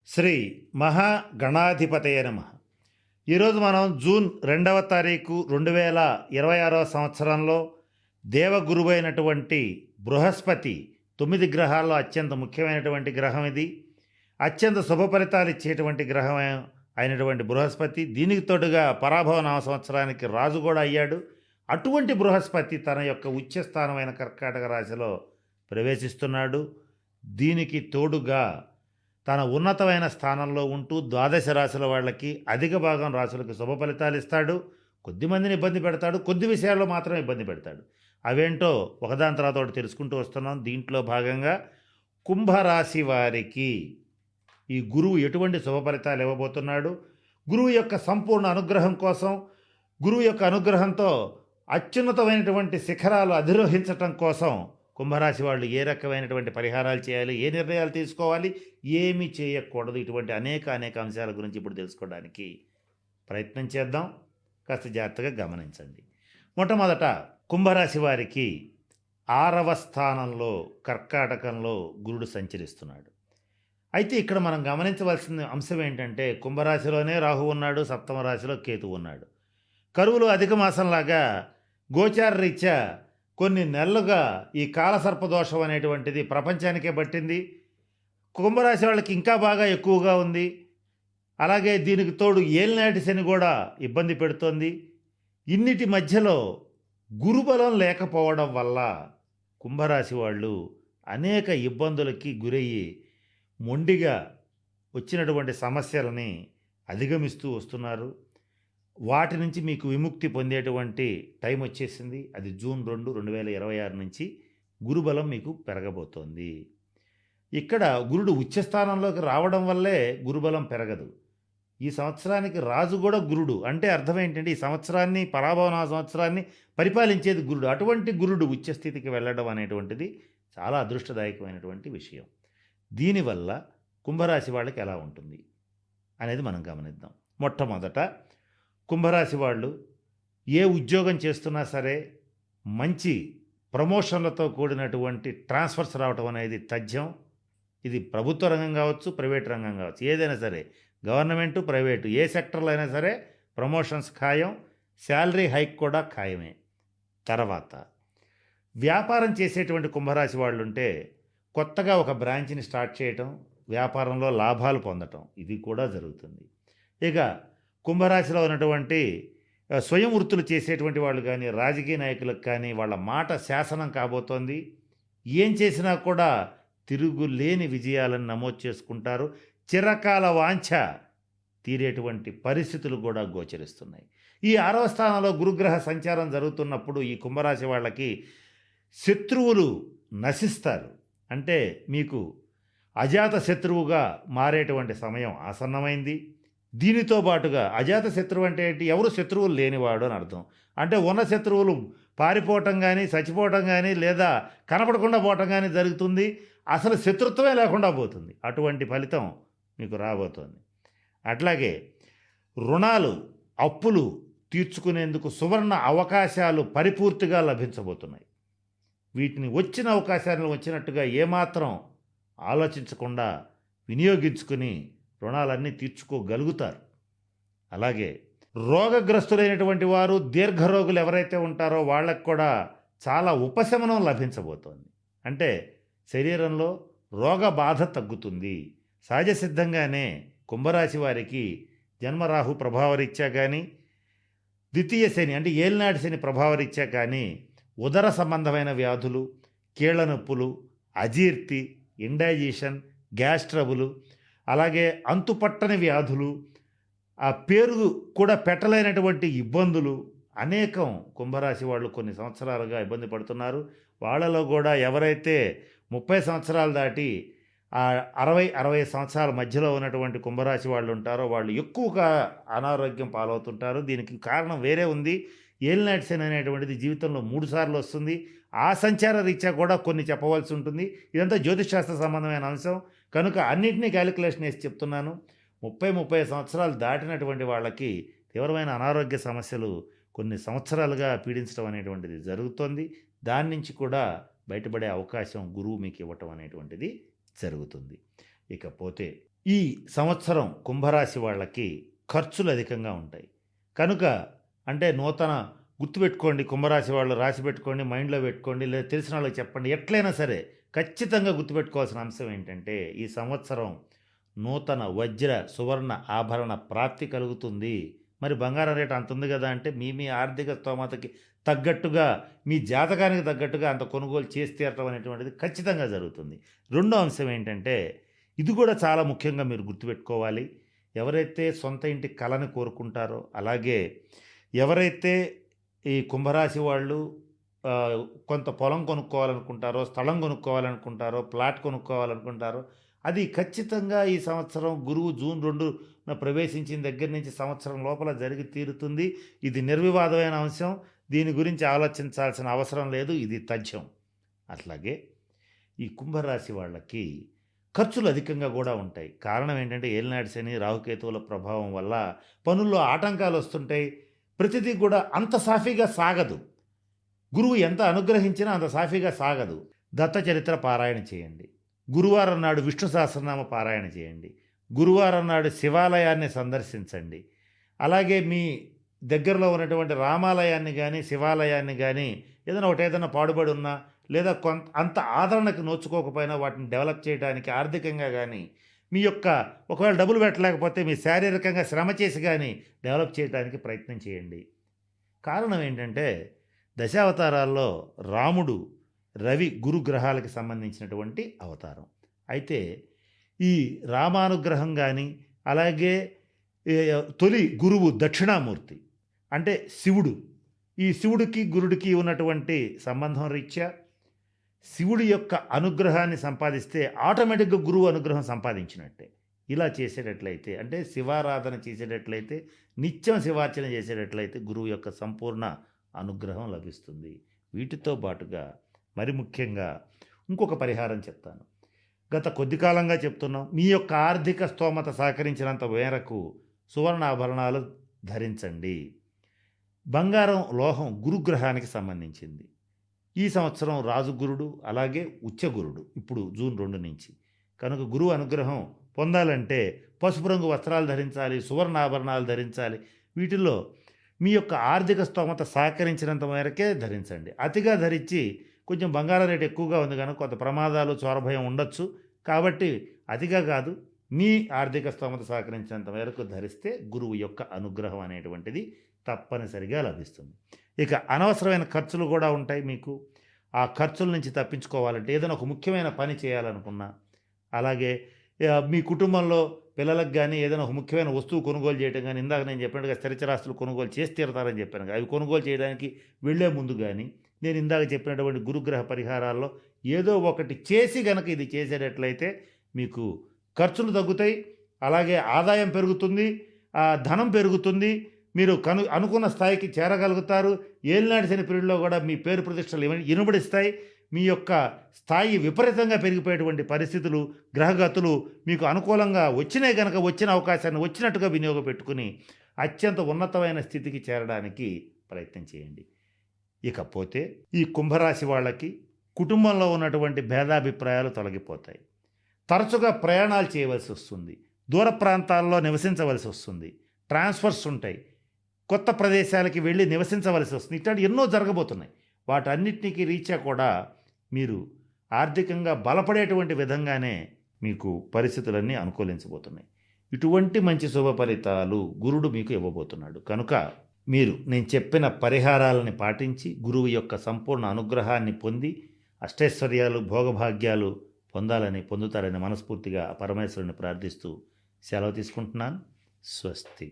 శ్రీ మహాగణాధిపతయ నమ. ఈరోజు మనం జూన్ 2వ తారీఖు 2026 సంవత్సరంలో దేవగురువైనటువంటి బృహస్పతి 9 గ్రహాల్లో అత్యంత ముఖ్యమైనటువంటి గ్రహం ఇది. అత్యంత శుభ ఫలితాలు ఇచ్చేటువంటి గ్రహం అయినటువంటి బృహస్పతి, దీనికి తోడుగా పరాభవ నామ సంవత్సరానికి రాజు కూడా అయ్యాడు. అటువంటి బృహస్పతి తన యొక్క ఉచ్చస్థానమైన కర్కాటక రాశిలో ప్రవేశిస్తున్నాడు. దీనికి తోడుగా తన ఉన్నతమైన స్థానంలో ఉంటూ ద్వాదశ రాశుల వాళ్ళకి అధిక భాగం రాశులకు శుభ ఫలితాలు ఇస్తాడు. కొద్దిమందిని ఇబ్బంది పెడతాడు, కొద్ది విషయాల్లో మాత్రం ఇబ్బంది పెడతాడు. అవేంటో ఒకదాని తర్వాత ఒకటి తెలుసుకుంటూ వస్తున్నాం. దీంట్లో భాగంగా కుంభరాశి వారికి ఈ గురువు ఎటువంటి శుభ ఫలితాలు ఇవ్వబోతున్నాడు, గురువు యొక్క సంపూర్ణ అనుగ్రహం కోసం, గురువు యొక్క అనుగ్రహంతో అత్యున్నతమైనటువంటి శిఖరాలు అధిరోహించటం కోసం కుంభరాశి వాళ్ళు ఏ రకమైనటువంటి పరిహారాలు చేయాలి, ఏ నిర్ణయాలు తీసుకోవాలి, ఏమి చేయకూడదు, ఇటువంటి అనేక అంశాల గురించి ఇప్పుడు తెలుసుకోవడానికి ప్రయత్నం చేద్దాం. కాస్త జాగ్రత్తగా గమనించండి. మొట్టమొదట కుంభరాశి వారికి 6వ స్థానంలో కర్కాటకంలో గురుడు సంచరిస్తున్నాడు. అయితే ఇక్కడ మనం గమనించవలసిన అంశం ఏంటంటే, కుంభరాశిలోనే రాహు ఉన్నాడు, 7వ రాశిలో కేతు ఉన్నాడు. కరువులు అధిక మాసంలాగా గోచార రీత్యా కొన్ని నెలలుగా ఈ కాలసర్పదోషం అనేటువంటిది ప్రపంచానికే పట్టింది. కుంభరాశి వాళ్ళకి ఇంకా బాగా ఎక్కువగా ఉంది. అలాగే దీనికి తోడు ఏలినాటి శని కూడా ఇబ్బంది పెడుతోంది. ఇన్నిటి మధ్యలో గురుబలం లేకపోవడం వల్ల కుంభరాశి వాళ్ళు అనేక ఇబ్బందులకి గురయ్యి మొండిగా వచ్చినటువంటి సమస్యలని అధిగమిస్తూ వస్తున్నారు. వాటి నుంచి మీకు విముక్తి పొందేటువంటి టైం వచ్చేసింది. అది జూన్ 2, 2026 నుంచి గురుబలం మీకు పెరగబోతోంది. ఇక్కడ గురుడు ఉచ్చస్థానంలోకి రావడం వల్లే గురుబలం పెరగదు. ఈ సంవత్సరానికి రాజు కూడా గురుడు. అంటే అర్థం ఏంటంటే, ఈ సంవత్సరాన్ని పరాభవన సంవత్సరాన్ని పరిపాలించేది గురుడు. అటువంటి గురుడు ఉచ్చస్థితికి వెళ్ళడం అనేటువంటిది చాలా అదృష్టదాయకమైనటువంటి విషయం. దీనివల్ల కుంభరాశి వాళ్ళకి ఎలా ఉంటుంది అనేది మనం గమనిద్దాం. మొట్టమొదట కుంభరాశి వాళ్ళు ఏ ఉద్యోగం చేస్తున్నా సరే మంచి ప్రమోషన్లతో కూడినటువంటి ట్రాన్స్ఫర్స్ రావటం అనేది తథ్యం. ఇది ప్రభుత్వ రంగం కావచ్చు, ప్రైవేట్ రంగం కావచ్చు, ఏదైనా సరే, గవర్నమెంటు, ప్రైవేటు, ఏ సెక్టర్లో అయినా సరే ప్రమోషన్స్ ఖాయం, శాలరీ హైక్ కూడా ఖాయమే. తర్వాత వ్యాపారం చేసేటువంటి కుంభరాశి వాళ్ళు ఉంటే కొత్తగా ఒక బ్రాంచ్ని స్టార్ట్ చేయటం, వ్యాపారంలో లాభాలు పొందటం, ఇది కూడా జరుగుతుంది. ఇక కుంభరాశిలో ఉన్నటువంటి స్వయం వృత్తులు చేసేటువంటి వాళ్ళు కానీ, రాజకీయ నాయకులకు కానీ వాళ్ళ మాట శాసనం కాబోతోంది. ఏం చేసినా కూడా తిరుగులేని విజయాలను నమోదు చేసుకుంటారు. చిరకాల వాంఛ తీరేటువంటి పరిస్థితులు కూడా గోచరిస్తున్నాయి. ఈ 6వ స్థానంలో గురుగ్రహ సంచారం జరుగుతున్నప్పుడు ఈ కుంభరాశి వాళ్ళకి శత్రువులు నశిస్తారు. అంటే మీకు అజాత శత్రువుగా మారేటువంటి సమయం ఆసన్నమైంది. దీనితో పాటుగా అజాత శత్రువు అంటే ఏంటి? ఎవరు శత్రువులు లేనివాడు అని అర్థం. అంటే ఉన్న శత్రువులు పారిపోవటం కానీ, చచ్చిపోవటం కానీ, లేదా కనపడకుండా పోవటం కానీ జరుగుతుంది. అసలు శత్రుత్వమే లేకుండా పోతుంది. అటువంటి ఫలితం మీకు రాబోతోంది. అట్లాగే రుణాలు, అప్పులు తీర్చుకునేందుకు సువర్ణ అవకాశాలు పరిపూర్తిగా లభించబోతున్నాయి. వీటిని వచ్చిన అవకాశాలను వచ్చినట్టుగా ఏమాత్రం ఆలోచించకుండా వినియోగించుకుని రుణాలన్నీ తీర్చుకోగలుగుతారు. అలాగే రోగగ్రస్తులైనటువంటి వారు, దీర్ఘరోగులు ఎవరైతే ఉంటారో వాళ్ళకు కూడా చాలా ఉపశమనం లభించబోతోంది. అంటే శరీరంలో రోగ బాధ తగ్గుతుంది. సహజ సిద్ధంగానే కుంభరాశి వారికి జన్మరాహు ప్రభావరీత్యా కానీ, ద్వితీయ శని అంటే ఏలినాటి శని ప్రభావరీత్యా కానీ ఉదర సంబంధమైన వ్యాధులు, కీళ్ల నొప్పులు, అజీర్తి, ఇండైజెషన్, గ్యాస్ ట్రబులు, అలాగే అంతుపట్టని వ్యాధులు, ఆ పేరు కూడా పెట్టలేనటువంటి ఇబ్బందులు అనేకం కుంభరాశి వాళ్ళు కొన్ని సంవత్సరాలుగా ఇబ్బంది పడుతున్నారు. వాళ్ళలో కూడా ఎవరైతే 30 సంవత్సరాలు దాటి 60 సంవత్సరాల మధ్యలో ఉన్నటువంటి కుంభరాశి వాళ్ళు ఉంటారో వాళ్ళు ఎక్కువగా అనారోగ్యం పాలవుతుంటారు. దీనికి కారణం వేరే ఉంది. ఏలినాటి శని అనేటువంటిది జీవితంలో 3 సార్లు వస్తుంది. ఆ సంచార రీత్యా కూడా కొన్ని చెప్పవలసి ఉంటుంది. ఇదంతా జ్యోతిషశాస్త్ర సంబంధమైన అంశం కనుక అన్నింటినీ క్యాలిక్యులేషన్ వేసి చెప్తున్నాను. 30 సంవత్సరాలు దాటినటువంటి వాళ్ళకి తీవ్రమైన అనారోగ్య సమస్యలు కొన్ని సంవత్సరాలుగా పీడించడం అనేటువంటిది జరుగుతుంది. దాని నుంచి కూడా బయటపడే అవకాశం గురువు మీకు ఇవ్వటం అనేటువంటిది జరుగుతుంది. ఇకపోతే ఈ సంవత్సరం కుంభరాశి వాళ్ళకి ఖర్చులు అధికంగా ఉంటాయి. కనుక అంటే నూతన గుర్తుపెట్టుకోండి, కుంభరాశి వాళ్ళు రాసి పెట్టుకోండి, మైండ్‌లో పెట్టుకోండి, లేదా తెలిసిన వాళ్ళకి చెప్పండి. ఎట్లైనా సరే ఖచ్చితంగా గుర్తుపెట్టుకోవాల్సిన అంశం ఏంటంటే, ఈ సంవత్సరం నూతన వజ్ర, సువర్ణ ఆభరణ ప్రాప్తి కలుగుతుంది. మరి బంగారం రేటు అంత ఉంది గదా! అంటే మీ ఆర్థిక స్తోమతకి తగ్గట్టుగా, మీ జాతకానికి తగ్గట్టుగా అంత కొనుగోలు చేసి తీరటం అనేటువంటిది ఖచ్చితంగా జరుగుతుంది. రెండో అంశం ఏంటంటే, ఇది కూడా చాలా ముఖ్యంగా మీరు గుర్తుపెట్టుకోవాలి. ఎవరైతే సొంత ఇంటి కలని కోరుకుంటారో, అలాగే ఎవరైతే ఈ కుంభరాశి వాళ్ళు ఆహ్, కొంత పొలం కొనుక్కోవాలనుకుంటారో, స్థలం కొనుక్కోవాలనుకుంటారో, ప్లాట్ కొనుక్కోవాలనుకుంటారో, అది ఖచ్చితంగా ఈ సంవత్సరం గురువు జూన్ 2న ప్రవేశించిన దగ్గర నుంచి సంవత్సరం లోపల జరిగి తీరుతుంది. ఇది నిర్వివాదమైన అంశం. దీని గురించి ఆలోచించాల్సిన అవసరం లేదు. ఇది తథ్యం. అట్లాగే ఈ కుంభరాశి వాళ్ళకి ఖర్చులు అధికంగా గూడా ఉంటాయి. కారణం ఏంటంటే ఏలినాటి శని, రాహుకేతువుల ప్రభావం వల్ల పనుల్లో ఆటంకాలొస్తుంటాయి. ప్రతిదీ గూడా అంత సాఫీగా సాగదు. గురువు ఎంత అనుగ్రహించినా అంత సాఫీగా సాగదు. దత్త చరిత్ర పారాయణ చేయండి. గురువారం నాడు విష్ణు సహస్రనామ పారాయణ చేయండి. గురువారం నాడు శివాలయాన్ని సందర్శించండి. అలాగే మీ దగ్గరలో ఉన్నటువంటి రామాలయాన్ని గానీ, శివాలయాన్ని గానీ ఏదైనా పాడుబడి ఉన్నా, లేదా అంత ఆదరణకు నోచుకోకపోయినా వాటిని డెవలప్ చేయడానికి ఆర్థికంగా గానీ, మీ యొక్క ఒకవేళ డబ్బులు పెట్టలేకపోతే మీ శారీరకంగా శ్రమ చేసి గానీ డెవలప్ చేయడానికి ప్రయత్నం చేయండి. కారణం ఏంటంటే, దశావతారాల్లో రాముడు రవి, గురు గ్రహాలకి సంబంధించినటువంటి అవతారం. అయితే ఈ రామానుగ్రహం గానీ, అలాగే ఏ తొలి గురువు దక్షిణామూర్తి అంటే శివుడు. ఈ శివుడికి, గురుడికి ఉన్నటువంటి సంబంధం రీత్యా శివుడి యొక్క అనుగ్రహాన్ని సంపాదిస్తే ఆటోమేటిక్‌గా గురువు అనుగ్రహం సంపాదించినట్టే. ఇలా చేసేటట్లయితే అంటే శివారాధన చేసేటట్లయితే, నిత్యం శివార్చన చేసేటట్లయితే గురువు యొక్క సంపూర్ణ అనుగ్రహం లభిస్తుంది. వీటితో పాటుగా మరి ముఖ్యంగా ఇంకొక పరిహారం చెప్తాను. గత కొద్ది కాలంగా చెప్తున్నాం. మీ యొక్క ఆర్థిక స్తోమత సహకరించినంత మేరకు సువర్ణాభరణాలు ధరించండి. బంగారం, లోహం గురుగ్రహానికి సంబంధించింది. ఈ సంవత్సరం రాజుగురుడు, అలాగే ఉచ్చగురుడు ఇప్పుడు జూన్ 2 నుంచి. కనుక గురువు అనుగ్రహం పొందాలంటే పసుపు రంగు వస్త్రాలు ధరించాలి, సువర్ణాభరణాలు ధరించాలి. వీటిల్లో మీ యొక్క ఆర్థిక స్తోమత సహకరించినంత మేరకే ధరించండి. అతిగా ధరించి కొంచెం బంగారం రేటు ఎక్కువగా ఉంది కనుక కొంత ప్రమాదాలు, చోరభయం ఉండొచ్చు. కాబట్టి అతిగా కాదు, మీ ఆర్థిక స్తోమత సహకరించినంత మేరకు ధరిస్తే గురువు యొక్క అనుగ్రహం అనేటువంటిది తప్పనిసరిగా లభిస్తుంది. ఇక అనవసరమైన ఖర్చులు కూడా ఉంటాయి మీకు. ఆ ఖర్చుల నుంచి తప్పించుకోవాలంటే ఏదైనా ఒక ముఖ్యమైన పని చేయాలనుకున్నా, అలాగే మీ కుటుంబంలో పిల్లలకు గానీ ఏదైనా ఒక ముఖ్యమైన వస్తువు కొనుగోలు చేయడం గానీ, ఇందాక నేను చెప్పినట్టుగా స్థిరచరాస్తులు కొనుగోలు చేసి తీరతారని చెప్పాను కదా, అవి కొనుగోలు చేయడానికి వెళ్ళే ముందు గానీ, నేను ఇందాక చెప్పినటువంటి గురుగ్రహ పరిహారాల్లో ఏదో ఒకటి చేసి గనక ఇది చేసేటట్లయితే మీకు ఖర్చులు తగ్గుతాయి, అలాగే ఆదాయం పెరుగుతుంది, ధనం పెరుగుతుంది. మీరు అనుకున్న స్థాయికి చేరగలుగుతారు. ఏలినాటి శని పీరియడ్‌లో కూడా మీ పేరు ప్రతిష్టలు ఇనుమడిస్తాయి. మీ యొక్క స్థాయి విపరీతంగా పెరిగిపోయేటువంటి పరిస్థితులు, గ్రహగతులు మీకు అనుకూలంగా వచ్చినాయి గనక వచ్చిన అవకాశాన్ని వచ్చినట్టుగా వినియోగపెట్టుకుని అత్యంత ఉన్నతమైన స్థితికి చేరడానికి ప్రయత్నం చేయండి. ఇకపోతే ఈ కుంభరాశి వాళ్ళకి కుటుంబంలో ఉన్నటువంటి భేదాభిప్రాయాలు తొలగిపోతాయి. తరచుగా ప్రయాణాలు చేయవలసి వస్తుంది. దూర ప్రాంతాల్లో నివసించవలసి వస్తుంది. ట్రాన్స్ఫర్స్ ఉంటాయి. కొత్త ప్రదేశాలకి వెళ్ళి నివసించవలసి వస్తుంది. ఇట్లాంటి ఎన్నో జరగబోతున్నాయి. వాటన్నిటికి రీత్యా కూడా మీరు ఆర్థికంగా బలపడేటువంటి విధంగానే మీకు పరిస్థితులన్నీ అనుకూలించబోతున్నాయి. ఇటువంటి మంచి శుభ ఫలితాలు గురుడు మీకు ఇవ్వబోతున్నాడు. కనుక మీరు నేను చెప్పిన పరిహారాలని పాటించి గురువు యొక్క సంపూర్ణ అనుగ్రహాన్ని పొంది అష్టైశ్వర్యాలు, భోగభాగ్యాలు పొందుతారని మనస్ఫూర్తిగా పరమేశ్వరుని ప్రార్థిస్తూ సెలవు తీసుకుంటున్నాను. స్వస్తి.